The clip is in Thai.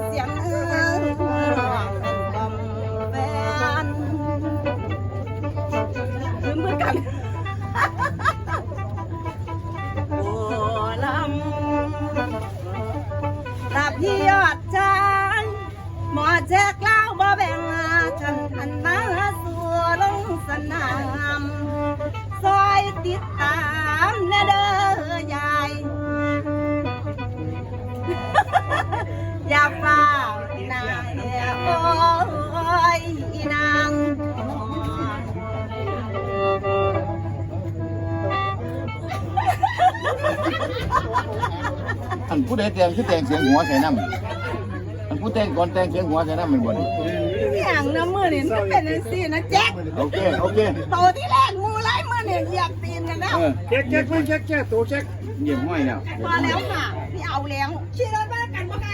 เสียงเป็นกล่อมแฟนลืมเพื่อนกันโอ้ลำรับที่ยอดชายหมอแจกเล่าบ่แบ่งฉันหันมาสู่ลงสนามซอยติดตามแน่เด้อยาย อย่าเฝ้านายโอ้ยนาง อันผู้ใดแต่งคือแต่งเสียงหัวใส่น้ำอันผู้แต่งก่อนแต่งเสียงหัวใส่น้ำเป็นบ่นี่ อย่างน้ำมือนี่มันเป็นสินะแจ็ค โอเค โตที่แรกมูไล่มือเนี่ยเหยียบตีนกันแล้ว เช็คตัวเช็ค เยี่ยมห้อยแล้ว พอแล้วค่ะพี่เอาแล้วชี้รถมากันบ่ค่ะ